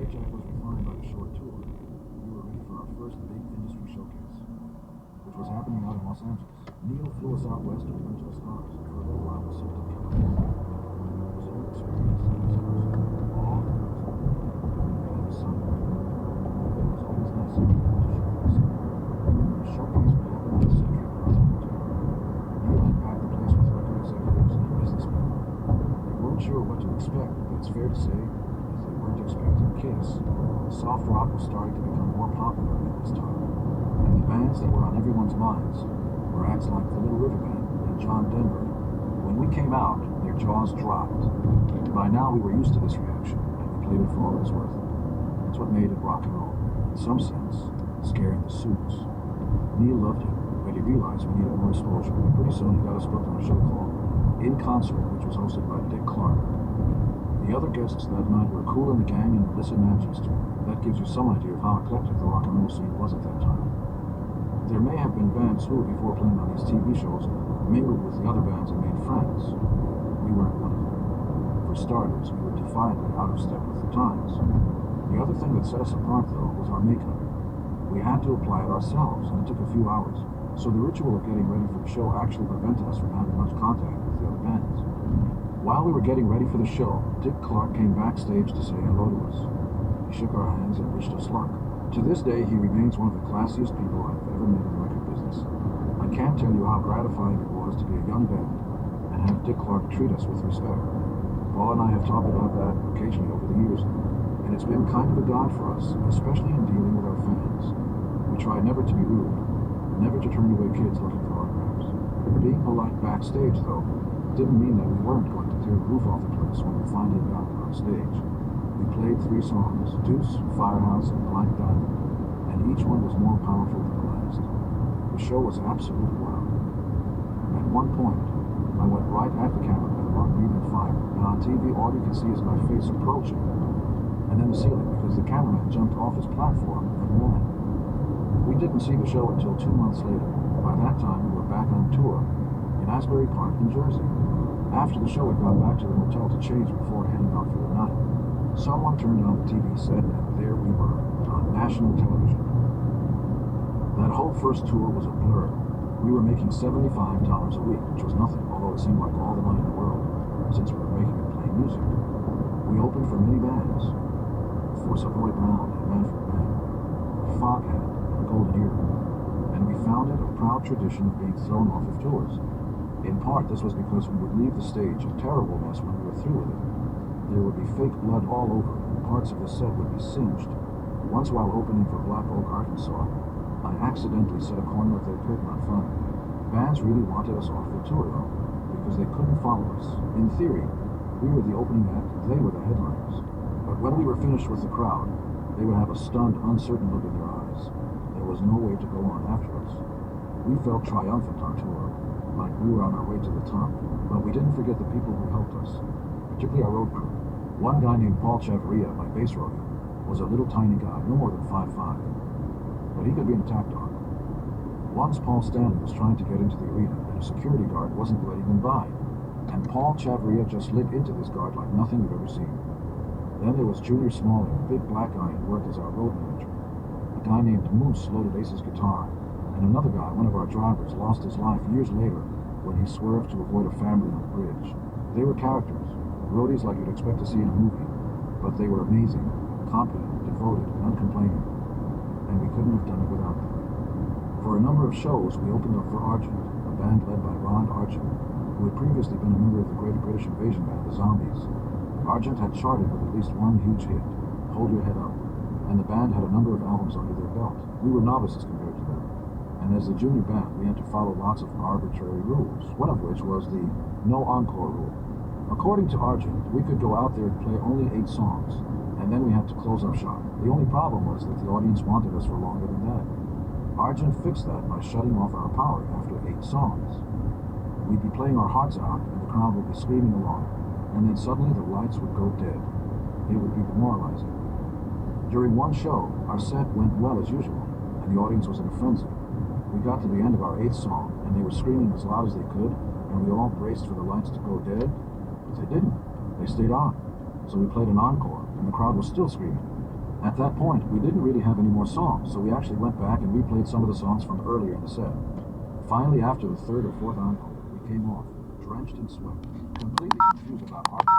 paycheck was refined by the short tour. We were ready for our first big industry showcase, which was happening out in Los Angeles. Neil flew us out west to a bunch of stars, and for a little while we soaked up California. It was a new experience, and it was ours. All the girls were there. We had the sun. But it was always nice to showcase. The showcase would happen on the Century Plaza Hotel. Neil had packed the place with record executives and businessmen. They weren't sure what to expect, but it's fair to say they weren't expecting Kiss. Soft rock was starting to become more popular at this time, and the bands that were on everyone's minds were acts like the Little River Band and John Denver. When we came out, their jaws dropped. By now we were used to this reaction, and we played it for all it was worth. It's what made it rock and roll, in some sense, scaring the suits. Neil loved it, but he realized we needed more exposure. Pretty soon he got us booked on a show called In Concert, which was hosted by Dick Clark. The other guests that night were Kool and the Gang and Melissa Manchester. That gives you some idea of how eclectic the rock and roll scene was at that time. There may have been bands who, before playing on these TV shows, mingled with the other bands and made friends. We weren't one of them. For starters, we were defiantly out of step with the times. The other thing that set us apart, though, was our makeup. We had to apply it ourselves, and it took a few hours, so the ritual of getting ready for the show actually prevented us from having much contact with the other bands. While we were getting ready for the show, Dick Clark came backstage to say hello to us. He shook our hands and wished us luck. To this day, he remains one of the classiest people I've ever met in the record business. I can't tell you how gratifying it was to be a young band and have Dick Clark treat us with respect. Paul and I have talked about that occasionally over the years, and it's been kind of a guide for us, especially in dealing with our fans. We tried never to be rude, never to turn away kids looking for autographs. Being polite backstage, though, didn't mean that we weren't going to tear the roof off the place when we finally got on stage. We played 3 songs, Deuce, Firehouse, and Black Diamond, and each one was more powerful than the last. The show was absolutely wild. At one point, I went right at the cameraman while breathing fire, and on TV all you could see is my face approaching, and then the ceiling, because the cameraman jumped off his platform and ran. We didn't see the show until 2 months later. By that time, we were back on tour in Asbury Park, New Jersey. After the show, we got back to the hotel to change before heading out for the night. Someone turned on the TV set, and there we were, on national television. That whole first tour was a blur. We were making $75 a week, which was nothing, although it seemed like all the money in the world, since we were making and playing music. We opened for many bands, for Savoy Brown and Manfred Mann, Foghat and Golden Earring, and we founded a proud tradition of being thrown off of tours. In part, this was because we would leave the stage a terrible mess when we were through with it. There would be fake blood all over, and parts of the set would be singed. Once while opening for Black Oak, Arkansas, I accidentally set a corner of their curtain on fire. Bands really wanted us off the tour, though, because they couldn't follow us. In theory, we were the opening act, they were the headliners. But when we were finished with the crowd, they would have a stunned, uncertain look in their eyes. There was no way to go on after us. We felt triumphant on tour, like we were on our way to the top, but we didn't forget the people who helped us, particularly our road crew. One guy named Paul Chavarria, my bass roadie, was a little tiny guy, no more than 5'5", but he could be an attack dog. Once Paul Stanley was trying to get into the arena, and a security guard wasn't letting him by, and Paul Chavarria just lit into this guard like nothing we've ever seen. Then there was Junior Smalling, a big black guy who worked as our road manager. A guy named Moose loaded Ace's guitar, and another guy, one of our drivers, lost his life years later when he swerved to avoid a family on the bridge. They were characters, roadies like you'd expect to see in a movie, but they were amazing, competent, devoted, and uncomplaining, and we couldn't have done it without them. For a number of shows, we opened up for Argent, a band led by Ron Argent, who had previously been a member of the Great British Invasion band, the Zombies. Argent had charted with at least one huge hit, Hold Your Head Up, and the band had a number of albums under their belt. We were novices compared to them, and as the junior band, we had to follow lots of arbitrary rules, one of which was the no encore rule. According to Argent, we could go out there and play only 8 songs, and then we had to close up shop. The only problem was that the audience wanted us for longer than that. Argent fixed that by shutting off our power after 8 songs. We'd be playing our hearts out, and the crowd would be screaming along, and then suddenly the lights would go dead. It would be demoralizing. During one show, our set went well as usual, and the audience was in a frenzy. We got to the end of our 8th song, and they were screaming as loud as they could, and we all braced for the lights to go dead. But they didn't. They stayed on. So we played an encore, and the crowd was still screaming. At that point, we didn't really have any more songs, so we actually went back and replayed some of the songs from earlier in the set. Finally, after the third or fourth encore, we came off, drenched in sweat, completely confused about our